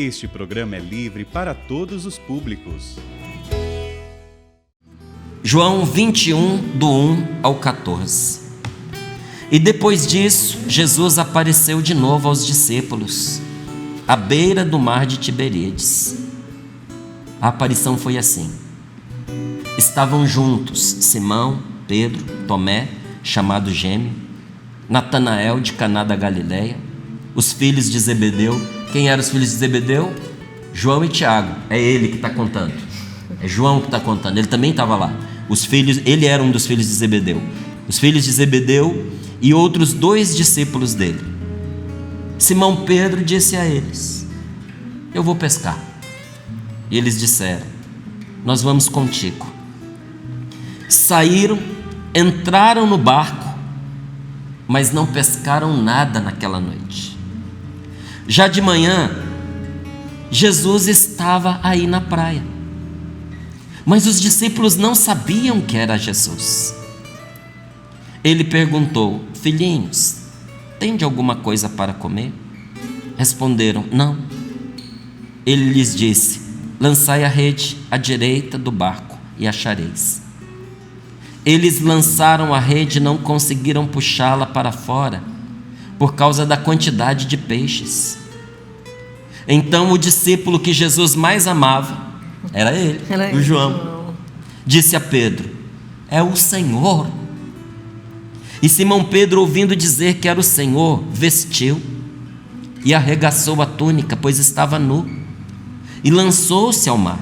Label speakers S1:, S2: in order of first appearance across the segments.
S1: Este programa é livre para todos os públicos.
S2: João 21, do 1 ao 14. E depois disso, Jesus apareceu de novo aos discípulos, à beira do mar de Tiberíades. A aparição foi assim. Estavam juntos Simão, Pedro, Tomé, chamado Gêmeo, Natanael de Caná da Galileia, os filhos de Zebedeu. Quem eram os filhos de Zebedeu? João e Tiago. É ele que está contando. É João que está contando. Ele também estava lá. Ele era um dos filhos de Zebedeu. Os filhos de Zebedeu e outros 2 discípulos dele. Simão Pedro disse a eles: eu vou pescar. E eles disseram: nós vamos contigo. Saíram, entraram no barco, mas não pescaram nada naquela noite. Já de manhã, Jesus estava aí na praia, mas os discípulos não sabiam que era Jesus. Ele perguntou: filhinhos, tende alguma coisa para comer? Responderam: não. Ele lhes disse: lançai a rede à direita do barco e achareis. Eles lançaram a rede e não conseguiram puxá-la para fora, por causa da quantidade de peixes. Então o discípulo que Jesus mais amava, era ele, o João, disse a Pedro: é o Senhor. E Simão Pedro, ouvindo dizer que era o Senhor, vestiu e arregaçou a túnica, pois estava nu, e lançou-se ao mar.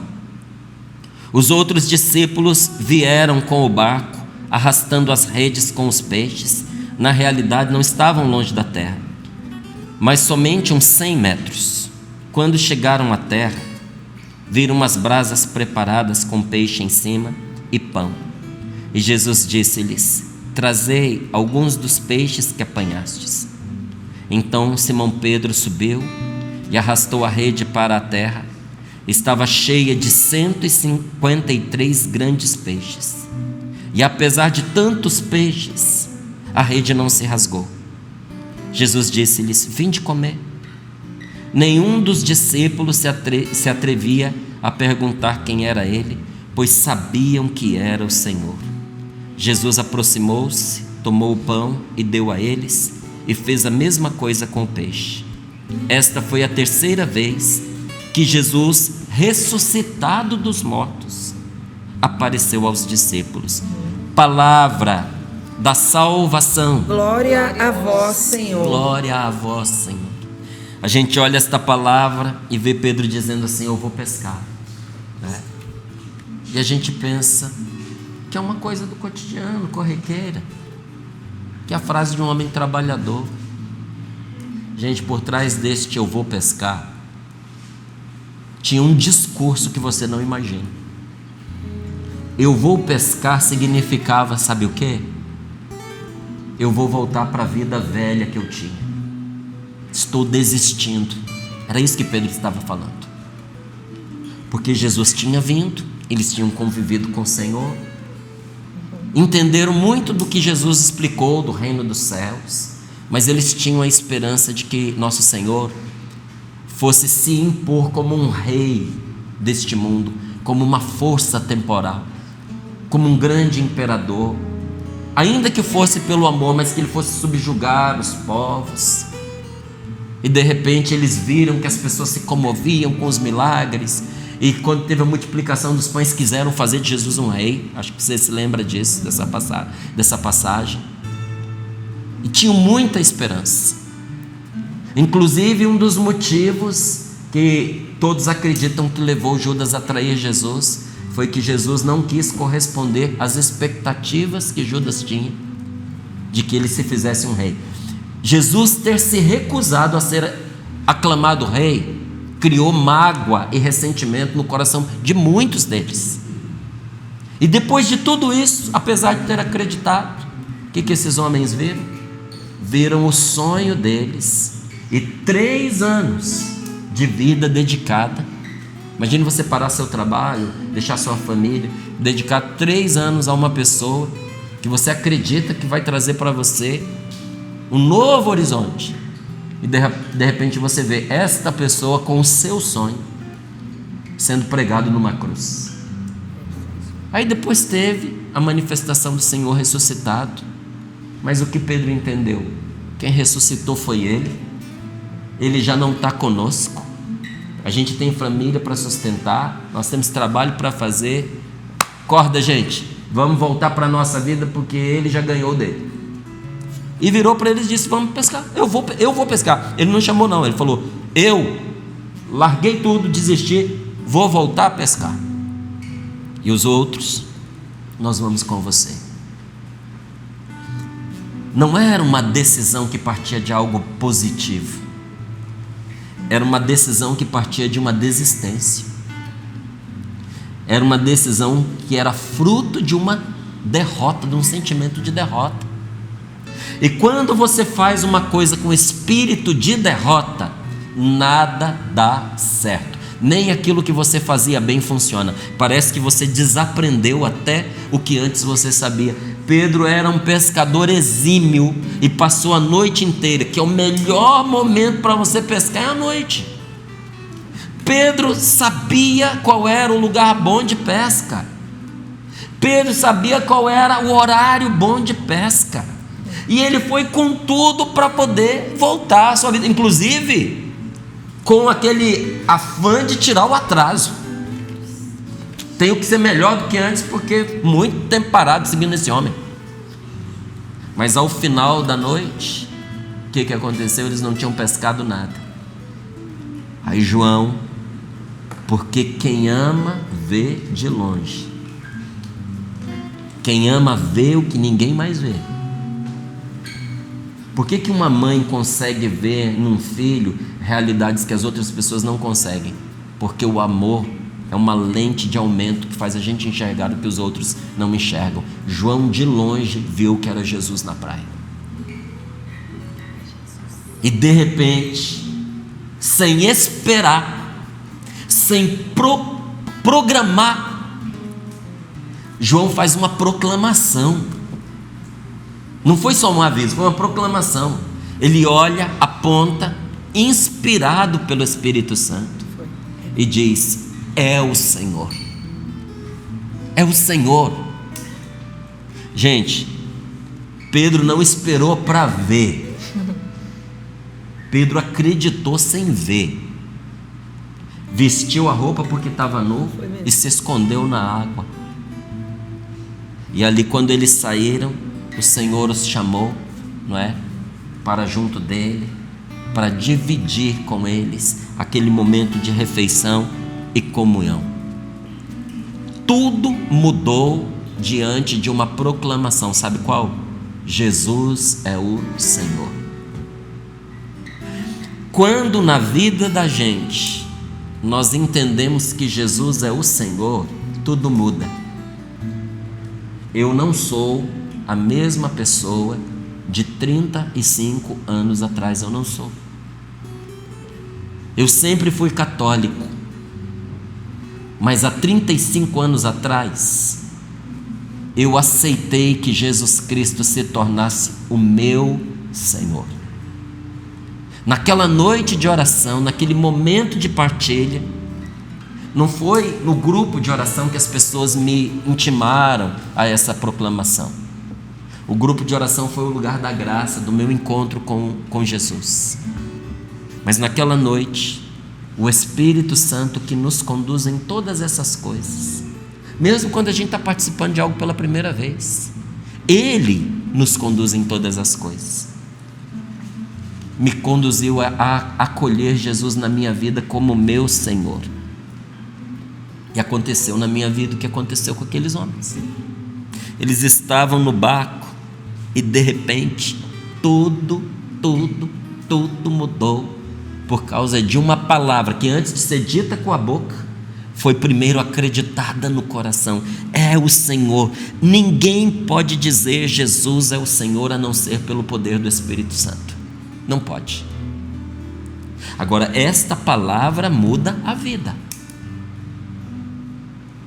S2: Os outros discípulos vieram com o barco, arrastando as redes com os peixes. Na realidade não estavam longe da terra, mas somente uns 100 metros. Quando chegaram à terra, viram umas brasas preparadas com peixe em cima e pão. E Jesus disse-lhes: trazei alguns dos peixes que apanhastes. Então Simão Pedro subiu e arrastou a rede para a terra. Estava cheia de 153 grandes peixes. E apesar de tantos peixes, a rede não se rasgou. Jesus disse-lhes: vinde comer. Nenhum dos discípulos se atrevia a perguntar quem era ele, pois sabiam que era o Senhor. Jesus aproximou-se, tomou o pão e deu a eles, e fez a mesma coisa com o peixe. Esta foi a 3ª vez que Jesus, ressuscitado dos mortos, apareceu aos discípulos. Palavra da salvação.
S3: Glória a vós, Senhor.
S2: Glória a vós, Senhor. A gente olha esta palavra e vê Pedro dizendo assim: eu vou pescar, né? E a gente pensa que é uma coisa do cotidiano, corriqueira, que é a frase de um homem trabalhador. Gente, por trás deste eu vou pescar, tinha um discurso que você não imagina. Eu vou pescar significava, sabe o quê? Eu vou voltar para a vida velha que eu tinha. Estou desistindo. Era isso que Pedro estava falando. Porque Jesus tinha vindo, eles tinham convivido com o Senhor, entenderam muito do que Jesus explicou do reino dos céus, mas eles tinham a esperança de que nosso Senhor fosse se impor como um rei deste mundo, como uma força temporal, como um grande imperador, ainda que fosse pelo amor, mas que ele fosse subjugar os povos. E de repente eles viram que as pessoas se comoviam com os milagres, e quando teve a multiplicação dos pães, quiseram fazer de Jesus um rei. Acho que você se lembra disso, dessa passagem. E tinham muita esperança. Inclusive, um dos motivos que todos acreditam que levou Judas a trair Jesus foi que Jesus não quis corresponder às expectativas que Judas tinha de que ele se fizesse um rei. Jesus ter se recusado a ser aclamado rei criou mágoa e ressentimento no coração de muitos deles. E depois de tudo isso, apesar de ter acreditado, o que esses homens viram? Viram o sonho deles e 3 anos de vida dedicada. Imagine você parar seu trabalho, deixar sua família, dedicar 3 anos a uma pessoa que você acredita que vai trazer para você um novo horizonte. e de repente você vê esta pessoa com o seu sonho sendo pregado numa cruz. Aí depois teve a manifestação do Senhor ressuscitado, mas o que Pedro entendeu? Quem ressuscitou foi Ele já não está conosco, a gente tem família para sustentar, nós temos trabalho para fazer, acorda gente, vamos voltar para a nossa vida porque Ele já ganhou dele. E virou para eles e disse: vamos pescar, eu vou pescar. Ele não chamou não, ele falou: eu larguei tudo, desisti, vou voltar a pescar. E os outros, nós vamos com você. Não era uma decisão que partia de algo positivo, era uma decisão que partia de uma desistência, era uma decisão que era fruto de uma derrota, de um sentimento de derrota. E quando você faz uma coisa com espírito de derrota, nada dá certo, nem aquilo que você fazia bem funciona, parece que você desaprendeu até o que antes você sabia. Pedro era um pescador exímio e passou a noite inteira, que é o melhor momento para você pescar, é a noite. Pedro sabia qual era o lugar bom de pesca, Pedro sabia qual era o horário bom de pesca, e ele foi com tudo para poder voltar à sua vida, inclusive com aquele afã de tirar o atraso. Tenho que ser melhor do que antes, porque muito tempo parado seguindo esse homem. Mas ao final da noite, o que aconteceu? Eles não tinham pescado nada. Aí João, porque quem ama vê de longe, quem ama vê o que ninguém mais vê. Por que uma mãe consegue ver num filho realidades que as outras pessoas não conseguem? Porque o amor é uma lente de aumento que faz a gente enxergar o que os outros não enxergam. João de longe viu que era Jesus na praia. E de repente, sem esperar, sem programar, João faz uma proclamação. Não foi só um aviso, foi uma proclamação. Ele olha, aponta, inspirado pelo Espírito Santo, e diz: é o Senhor. É o Senhor. Gente, Pedro não esperou para ver. Pedro acreditou sem ver. Vestiu a roupa porque estava nu e se escondeu na água. E ali, quando eles saíram, o Senhor os chamou, não é? Para junto dele, para dividir com eles aquele momento de refeição e comunhão. Tudo mudou diante de uma proclamação, sabe qual? Jesus é o Senhor. Quando na vida da gente nós entendemos que Jesus é o Senhor, tudo muda. Eu não sou a mesma pessoa de 35 anos atrás, eu não sou. Eu sempre fui católico, mas há 35 anos atrás eu aceitei que Jesus Cristo se tornasse o meu Senhor. Naquela noite de oração, naquele momento de partilha, não foi no grupo de oração que as pessoas me intimaram a essa proclamação. O grupo de oração foi o lugar da graça, do meu encontro com Jesus. Mas naquela noite, o Espírito Santo que nos conduz em todas essas coisas, mesmo quando a gente está participando de algo pela primeira vez, Ele nos conduz em todas as coisas. Me conduziu a acolher Jesus na minha vida como meu Senhor. E aconteceu na minha vida o que aconteceu com aqueles homens. Eles estavam no barco e de repente tudo mudou por causa de uma palavra que antes de ser dita com a boca, foi primeiro acreditada no coração. É o Senhor. Ninguém pode dizer Jesus é o Senhor a não ser pelo poder do Espírito Santo. Não pode. Agora, esta palavra muda a vida.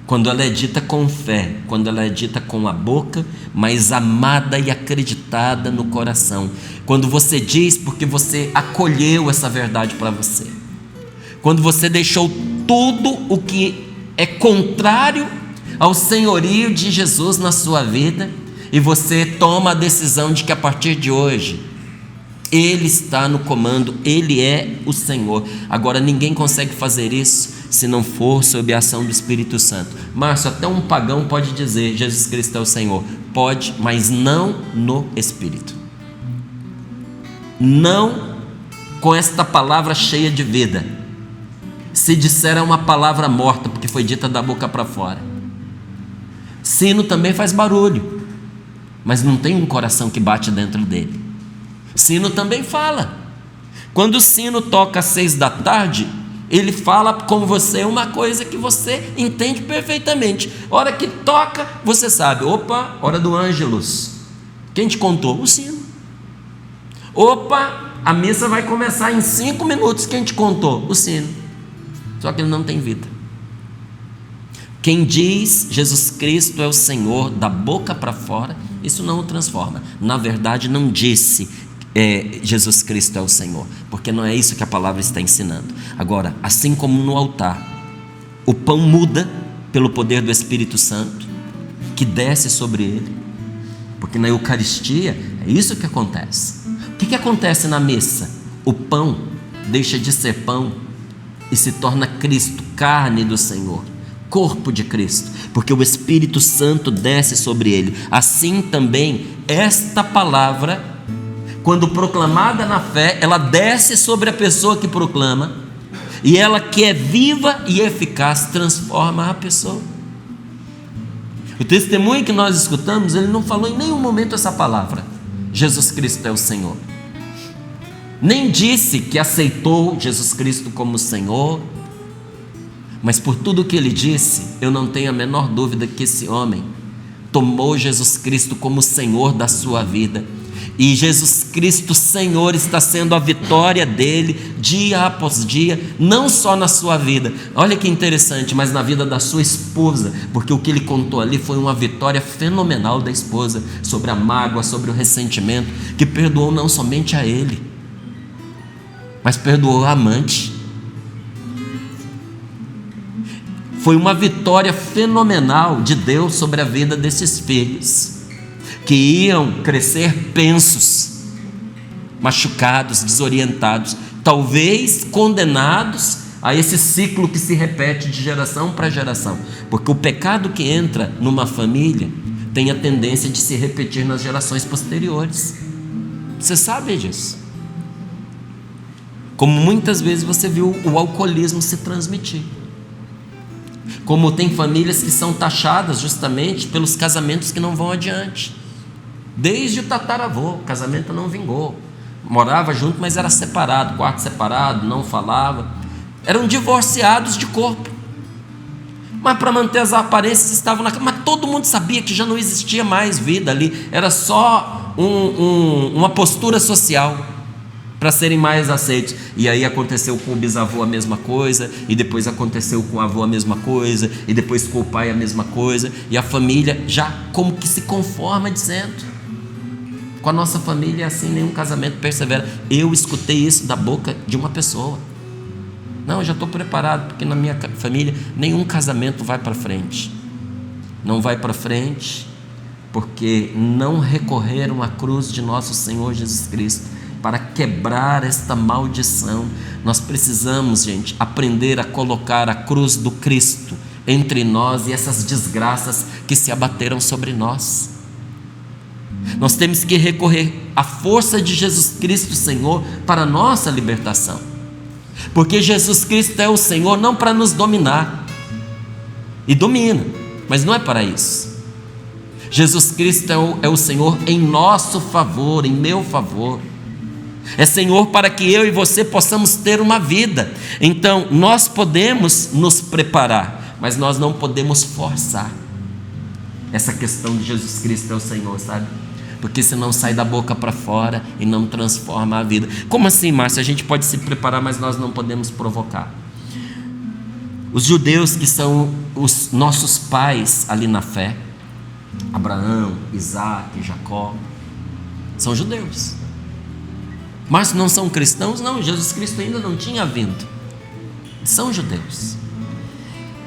S2: quando ela é dita com fé, quando ela é dita com a boca, mas amada e acreditada no coração. Quando você diz porque você acolheu essa verdade para você. Quando você deixou tudo o que é contrário ao senhorio de Jesus na sua vida e você toma a decisão de que a partir de hoje Ele está no comando, Ele é o Senhor. Agora ninguém consegue fazer isso se não for sob a ação do Espírito Santo. Márcio, até um pagão pode dizer Jesus Cristo é o Senhor. Pode, mas não no Espírito. Não com esta palavra cheia de vida. Se disser é uma palavra morta, porque foi dita da boca para fora. Sino também faz barulho, mas não tem um coração que bate dentro dele. Sino também fala. Quando o sino toca às 6 da tarde, ele fala com você uma coisa que você entende perfeitamente. Hora que toca, você sabe, opa, hora do Ângelus. Quem te contou? O sino. Opa, a missa vai começar em 5 minutos. Quem te contou? O sino. Só que ele não tem vida. Quem diz Jesus Cristo é o Senhor da boca para fora, isso não o transforma. Na verdade, não disse Jesus Cristo é o Senhor, porque não é isso que a palavra está ensinando. Agora, assim como no altar, o pão muda pelo poder do Espírito Santo, que desce sobre ele, porque na Eucaristia é isso que acontece. O que acontece na missa? O pão deixa de ser pão e se torna Cristo, carne do Senhor, corpo de Cristo, porque o Espírito Santo desce sobre ele. Assim também, esta palavra, quando proclamada na fé, ela desce sobre a pessoa que proclama, e ela, que é viva e eficaz, transforma a pessoa. O testemunho que nós escutamos, ele não falou em nenhum momento essa palavra, Jesus Cristo é o Senhor. Nem disse que aceitou Jesus Cristo como Senhor, mas por tudo que ele disse, eu não tenho a menor dúvida que esse homem tomou Jesus Cristo como Senhor da sua vida, e Jesus Cristo Senhor está sendo a vitória dele dia após dia, não só na sua vida, olha que interessante, mas na vida da sua esposa, porque o que ele contou ali foi uma vitória fenomenal da esposa, sobre a mágoa, sobre o ressentimento, que perdoou não somente a ele, mas perdoou a amante. Foi uma vitória fenomenal de Deus sobre a vida desses filhos, que iam crescer pensos, machucados, desorientados, talvez condenados a esse ciclo que se repete de geração para geração, porque o pecado que entra numa família tem a tendência de se repetir nas gerações posteriores. Você sabe disso? Como muitas vezes você viu o alcoolismo se transmitir. Como tem famílias que são taxadas justamente pelos casamentos que não vão adiante. Desde o tataravô, o casamento não vingou. Morava junto, mas era separado, quarto separado, não falava. Eram divorciados de corpo. Mas para manter as aparências estavam na cama. Mas todo mundo sabia que já não existia mais vida ali. Era só uma postura social para serem mais aceitos. E aí aconteceu com o bisavô a mesma coisa, e depois aconteceu com o avô a mesma coisa, e depois com o pai a mesma coisa, e a família já como que se conforma dizendo, com a nossa família é assim, nenhum casamento persevera. Eu escutei isso da boca de uma pessoa. Não, eu já estou preparado, porque na minha família nenhum casamento vai para frente. Não vai para frente porque não recorreram à cruz de nosso Senhor Jesus Cristo para quebrar esta maldição. Nós precisamos, gente, aprender a colocar a cruz do Cristo entre nós e essas desgraças que se abateram sobre nós. Nós temos que recorrer à força de Jesus Cristo Senhor para a nossa libertação, porque Jesus Cristo é o Senhor não para nos dominar, e domina, mas não é para isso. Jesus Cristo é o Senhor em nosso favor, em meu favor. É Senhor para que eu e você possamos ter uma vida. Então nós podemos nos preparar, mas nós não podemos forçar essa questão de Jesus Cristo é o Senhor, sabe? Porque senão sai da boca para fora e não transforma a vida. Como assim, Márcio? A gente pode se preparar, mas nós não podemos provocar. Os judeus que são os nossos pais ali na fé, Abraão, Isaac, Jacó, são judeus. Mas não são cristãos? Não, Jesus Cristo ainda não tinha vindo. São judeus.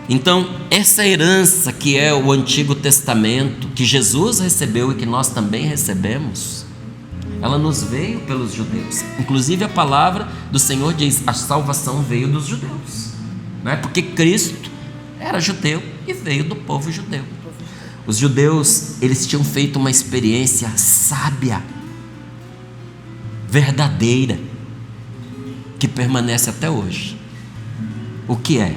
S2: Então, essa herança que é o Antigo Testamento, que Jesus recebeu e que nós também recebemos, ela nos veio pelos judeus. Inclusive a palavra do Senhor diz: a salvação veio dos judeus, não é? Porque Cristo era judeu e veio do povo judeu. Os judeus, eles tinham feito uma experiência sábia, verdadeira, que permanece até hoje. O que é?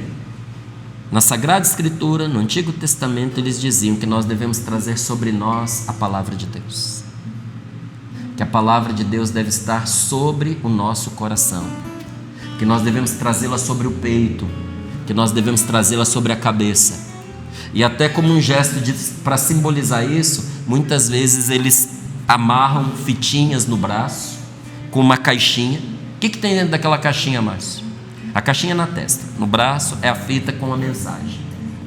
S2: Na Sagrada Escritura, no Antigo Testamento, eles diziam que nós devemos trazer sobre nós a palavra de Deus, que a palavra de Deus deve estar sobre o nosso coração, que nós devemos trazê-la sobre o peito, que nós devemos trazê-la sobre a cabeça. E até como um gesto para simbolizar isso, muitas vezes eles amarram fitinhas no braço com uma caixinha. O que tem dentro daquela caixinha, Márcio? A caixinha na testa, no braço é a fita com a mensagem,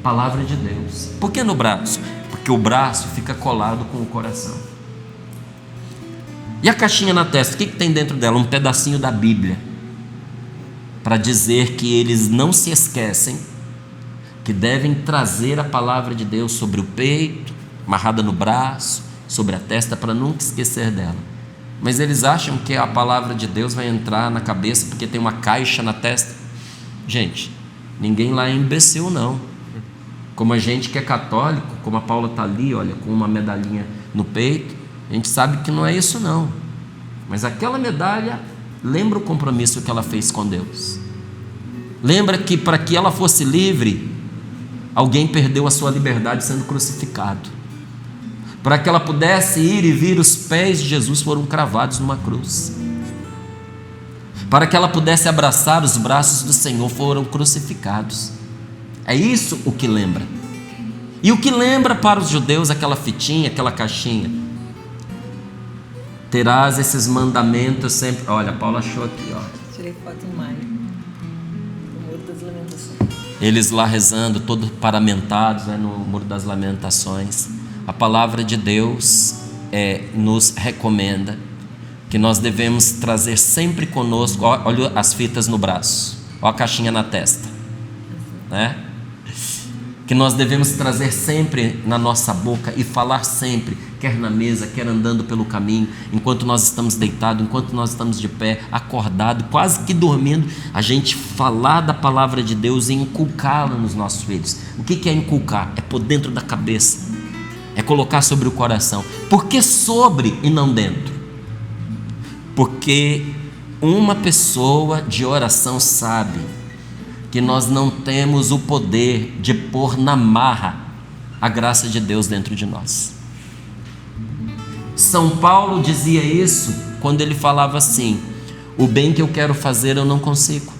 S2: palavra de Deus. Por que no braço? Porque o braço fica colado com o coração. E a caixinha na testa, o que tem dentro dela? Um pedacinho da Bíblia, para dizer que eles não se esquecem que devem trazer a palavra de Deus sobre o peito, amarrada no braço, sobre a testa, para nunca esquecer dela. Mas eles acham que a palavra de Deus vai entrar na cabeça porque tem uma caixa na testa. Gente, ninguém lá é imbecil não. Como a gente que é católico, como a Paula está ali, olha, com uma medalhinha no peito, a gente sabe que não é isso não. Mas aquela medalha lembra o compromisso que ela fez com Deus. Lembra que para que ela fosse livre, alguém perdeu a sua liberdade sendo crucificado. Para que ela pudesse ir e vir, os pés de Jesus foram cravados numa cruz. Para que ela pudesse abraçar os braços do Senhor, foram crucificados. É isso o que lembra. E o que lembra para os judeus aquela fitinha, aquela caixinha? Terás esses mandamentos sempre. Olha, a Paula achou aqui, ó.
S3: Tirei foto em maio. No Muro das Lamentações.
S2: Eles lá rezando, todos paramentados, né, no Muro das Lamentações. A palavra de Deus nos recomenda que nós devemos trazer sempre conosco. Olha as fitas no braço, olha a caixinha na testa, né? Que nós devemos trazer sempre na nossa boca e falar sempre, quer na mesa, quer andando pelo caminho, enquanto nós estamos deitados, enquanto nós estamos de pé, acordado, quase que dormindo, a gente falar da palavra de Deus e inculcá-la nos nossos filhos. O que é inculcar? É pôr dentro da cabeça, é colocar sobre o coração. Por que sobre e não dentro? Porque uma pessoa de oração sabe que nós não temos o poder de pôr na marra a graça de Deus dentro de nós. São Paulo dizia isso quando ele falava assim: o bem que eu quero fazer eu não consigo,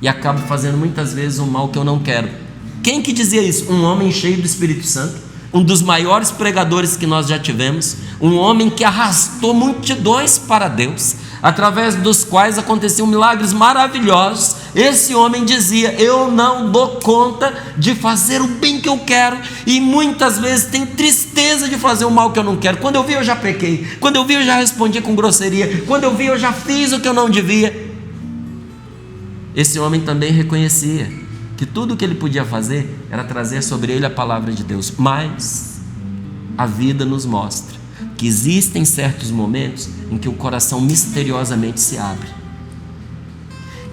S2: e acabo fazendo muitas vezes o mal que eu não quero. Quem que dizia isso? Um homem cheio do Espírito Santo, um dos maiores pregadores que nós já tivemos, um homem que arrastou multidões para Deus, através dos quais aconteciam milagres maravilhosos. Esse homem dizia: eu não dou conta de fazer o bem que eu quero, e muitas vezes tenho tristeza de fazer o mal que eu não quero. Quando eu vi, eu já pequei. Quando eu vi, eu já respondi com grosseria. Quando eu vi, eu já fiz o que eu não devia. Esse homem também reconhecia que tudo o que ele podia fazer era trazer sobre ele a palavra de Deus. Mas a vida nos mostra que existem certos momentos em que o coração misteriosamente se abre.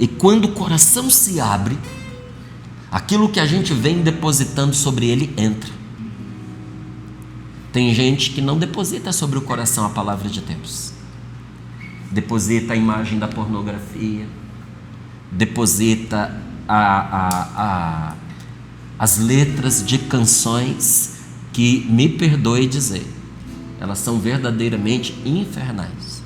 S2: E quando o coração se abre, aquilo que a gente vem depositando sobre ele entra. Tem gente que não deposita sobre o coração a palavra de Deus. Deposita a imagem da pornografia, deposita as letras de canções que, me perdoe dizer, elas são verdadeiramente infernais.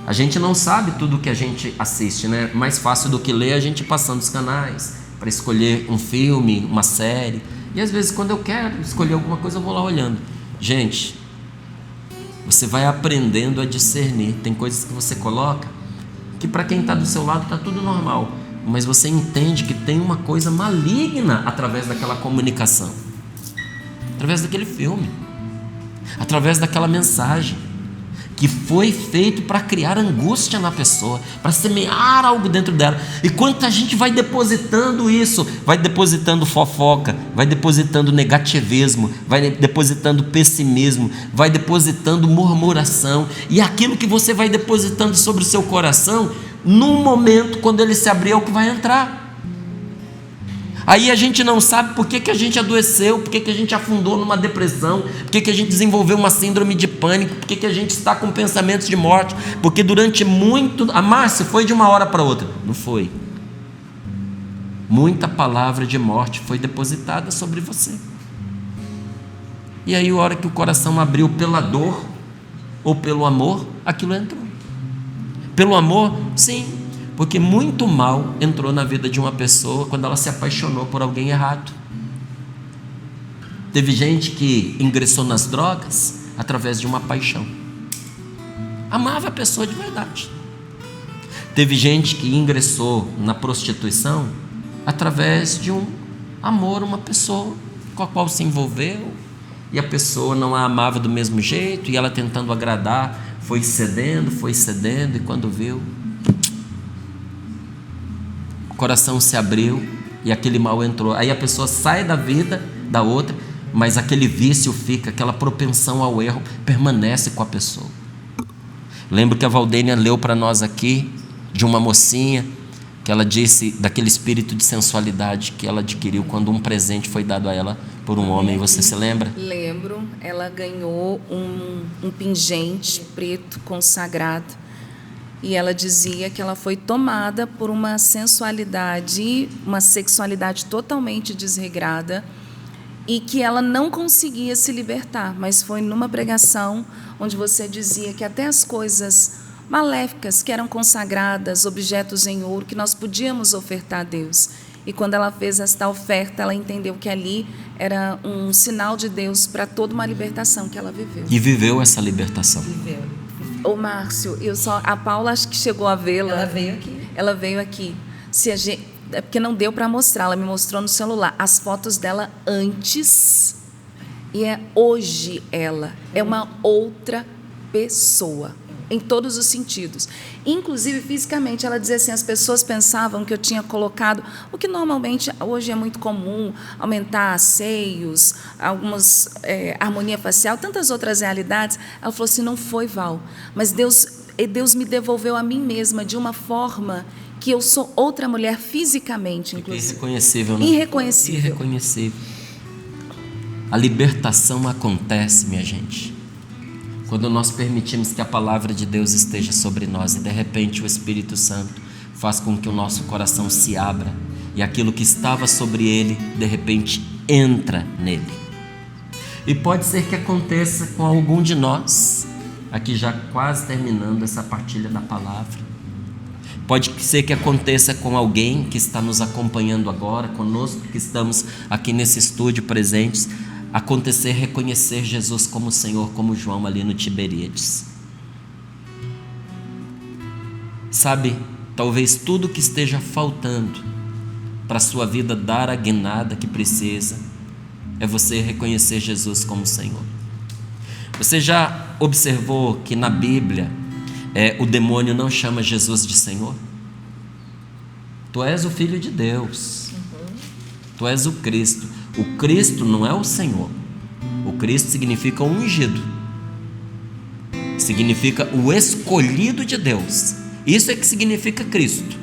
S2: A gente não sabe tudo o que a gente assiste, né? Mais fácil do que ler a gente passando os canais para escolher um filme, uma série. E às vezes quando eu quero escolher alguma coisa eu vou lá olhando. Gente, você vai aprendendo a discernir. Tem coisas que você coloca que para quem está do seu lado está tudo normal, mas você entende que tem uma coisa maligna através daquela comunicação, através daquele filme, através daquela mensagem, que foi feito para criar angústia na pessoa, para semear algo dentro dela. E quanta gente vai depositando isso, vai depositando fofoca, vai depositando negativismo, vai depositando pessimismo, vai depositando murmuração, e aquilo que você vai depositando sobre o seu coração, num momento, quando ele se abrir, é o que vai entrar. Aí a gente não sabe por que a gente adoeceu, por que a gente afundou numa depressão, por que a gente desenvolveu uma síndrome de pânico, por que a gente está com pensamentos de morte, porque durante muito... A Márcia foi de uma hora para outra. Não foi. Muita palavra de morte foi depositada sobre você. E aí, a hora que o coração abriu pela dor ou pelo amor, aquilo entrou. Pelo amor, sim. Porque muito mal entrou na vida de uma pessoa quando ela se apaixonou por alguém errado. Teve gente que ingressou nas drogas através de uma paixão. Amava a pessoa de verdade. Teve gente que ingressou na prostituição através de um amor, uma pessoa com a qual se envolveu, e a pessoa não a amava do mesmo jeito, e ela tentando agradar, foi cedendo, e quando viu, o coração se abriu e aquele mal entrou. Aí a pessoa sai da vida da outra, mas aquele vício fica, aquela propensão ao erro permanece com a pessoa. Lembro que a Valdênia leu para nós aqui de uma mocinha que ela disse daquele espírito de sensualidade que ela adquiriu quando um presente foi dado a ela por um homem. Você se lembra?
S3: Lembro. Ela ganhou um pingente preto consagrado. E ela dizia que ela foi tomada por uma sensualidade, uma sexualidade totalmente desregrada, e que ela não conseguia se libertar. Mas foi numa pregação onde você dizia que até as coisas maléficas que eram consagradas, objetos em ouro, que nós podíamos ofertar a Deus. E quando ela fez esta oferta, ela entendeu que ali era um sinal de Deus para toda uma libertação que ela viveu.
S2: E viveu essa libertação.
S3: Viveu. Ô Márcio, a Paula acho que chegou a vê-la.
S4: Ela veio aqui.
S3: Ela veio aqui. É porque não deu para mostrar, ela me mostrou no celular as fotos dela antes e hoje ela é uma outra pessoa, em todos os sentidos. Inclusive, fisicamente, ela dizia assim, as pessoas pensavam que eu tinha colocado, o que normalmente hoje é muito comum, aumentar seios, algumas harmonia facial, tantas outras realidades. Ela falou assim, não foi, Val, mas Deus me devolveu a mim mesma de uma forma que eu sou outra mulher fisicamente, inclusive.
S2: Irreconhecível, né? Irreconhecível. A libertação acontece, minha gente, quando nós permitimos que a palavra de Deus esteja sobre nós e de repente o Espírito Santo faz com que o nosso coração se abra e aquilo que estava sobre ele de repente entra nele. E pode ser que aconteça com algum de nós, aqui já quase terminando essa partilha da palavra. Pode ser que aconteça com alguém que está nos acompanhando agora, conosco que estamos aqui nesse estúdio presentes, acontecer reconhecer Jesus como Senhor, como João ali no Tiberíades. Sabe, talvez tudo que esteja faltando para a sua vida dar a guinada que precisa é você reconhecer Jesus como Senhor. Você já observou que na Bíblia o demônio não chama Jesus de Senhor? Tu és o Filho de Deus, tu és o Cristo. O Cristo não é o Senhor. O Cristo significa ungido, significa o escolhido de Deus. Isso é que significa Cristo.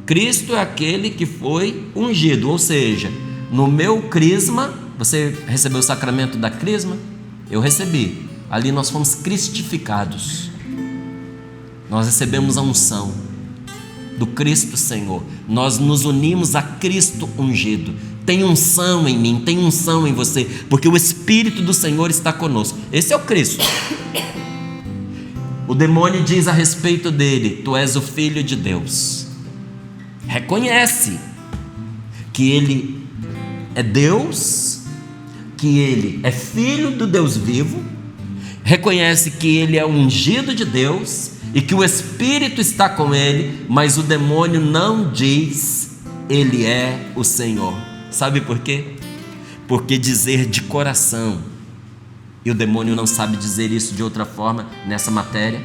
S2: Cristo é aquele que foi ungido, ou seja, no meu crisma, você recebeu o sacramento da crisma? Eu recebi. Ali nós fomos cristificados. Nós recebemos a unção do Cristo Senhor. Nós nos unimos a Cristo ungido. Tem unção em mim, tem unção em você, porque o Espírito do Senhor está conosco. Esse é o Cristo. O demônio diz a respeito dele: tu és o Filho de Deus. Reconhece que ele é Deus, que ele é Filho do Deus vivo, reconhece que ele é ungido de Deus e que o Espírito está com ele, mas o demônio não diz: ele é o Senhor. Sabe por quê? Porque dizer de coração, e o demônio não sabe dizer isso de outra forma nessa matéria.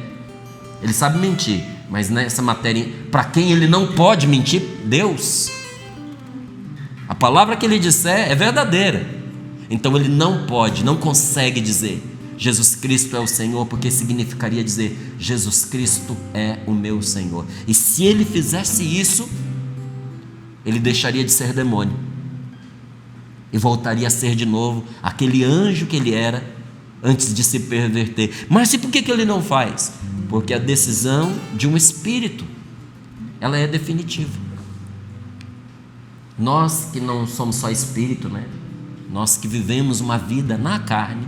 S2: Ele sabe mentir, mas nessa matéria, para quem ele não pode mentir? Deus. A palavra que ele disser é verdadeira. Então ele não pode, não consegue dizer Jesus Cristo é o Senhor, porque significaria dizer Jesus Cristo é o meu Senhor. E se ele fizesse isso, ele deixaria de ser demônio e voltaria a ser de novo aquele anjo que ele era antes de se perverter. Mas e por que ele não faz? Porque a decisão de um espírito, ela é definitiva. Nós que não somos só espírito, né? Nós que vivemos uma vida na carne,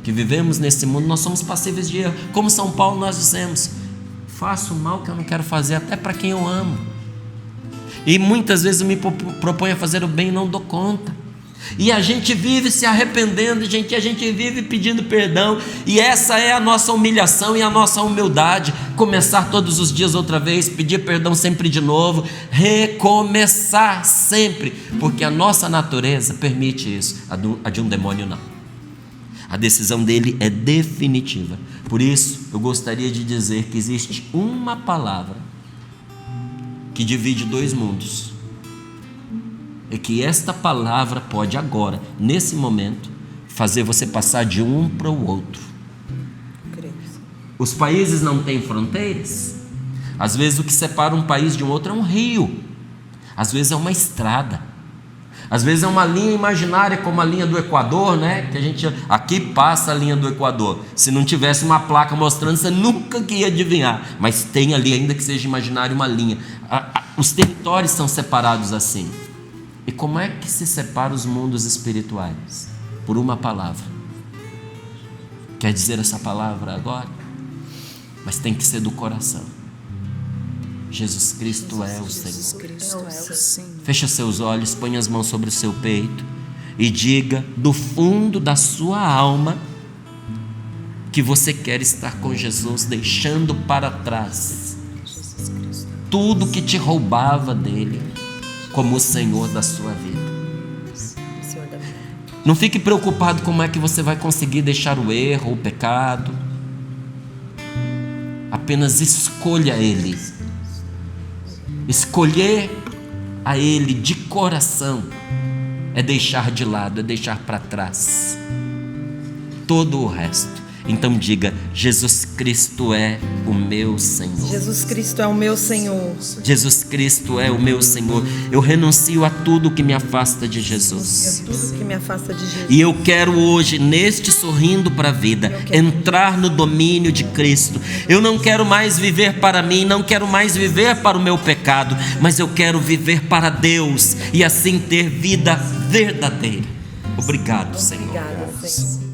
S2: que vivemos nesse mundo, nós somos passíveis de erro. Como São Paulo nós dizemos: faço o mal que eu não quero fazer, até para quem eu amo. E muitas vezes eu me proponho a fazer o bem e não dou conta. E a gente vive se arrependendo, gente, a gente vive pedindo perdão, e essa é a nossa humilhação e a nossa humildade. Começar todos os dias outra vez, pedir perdão sempre de novo, recomeçar sempre, porque a nossa natureza permite isso, a de um demônio não. A decisão dele é definitiva. Por isso eu gostaria de dizer que existe uma palavra que divide dois mundos, e que esta palavra pode agora, nesse momento, fazer você passar de um para o outro. Os países não têm fronteiras. Às vezes o que separa um país de um outro é um rio, às vezes é uma estrada, às vezes é uma linha imaginária, como a linha do Equador, né? Que a gente aqui passa a linha do Equador. Se não tivesse uma placa mostrando, você nunca ia adivinhar, mas tem ali, ainda que seja imaginário, uma linha. Os territórios são separados assim. E como é que se separa os mundos espirituais? Por uma palavra. Quer dizer essa palavra agora? Mas tem que ser do coração. Jesus Cristo é o Senhor. Feche seus olhos, ponha as mãos sobre o seu peito e diga do fundo da sua alma que você quer estar com Jesus, deixando para trás tudo que te roubava dele como o Senhor da sua vida. Não fique preocupado como é que você vai conseguir deixar o erro, o pecado. Apenas escolha Ele. Escolher a Ele de coração é deixar de lado, é deixar para trás todo o resto. Então diga: Jesus Cristo é o meu Senhor.
S4: Jesus Cristo é o meu Senhor.
S2: Jesus Cristo é o meu Senhor. Eu renuncio a tudo que me afasta de Jesus.
S4: Tudo que me afasta de Jesus.
S2: E eu quero hoje, neste Sorrindo para a Vida, entrar no domínio de Cristo. Eu não quero mais viver para mim, não quero mais viver para o meu pecado, mas eu quero viver para Deus e assim ter vida verdadeira. Obrigado, Senhor.
S4: Obrigada, Senhor.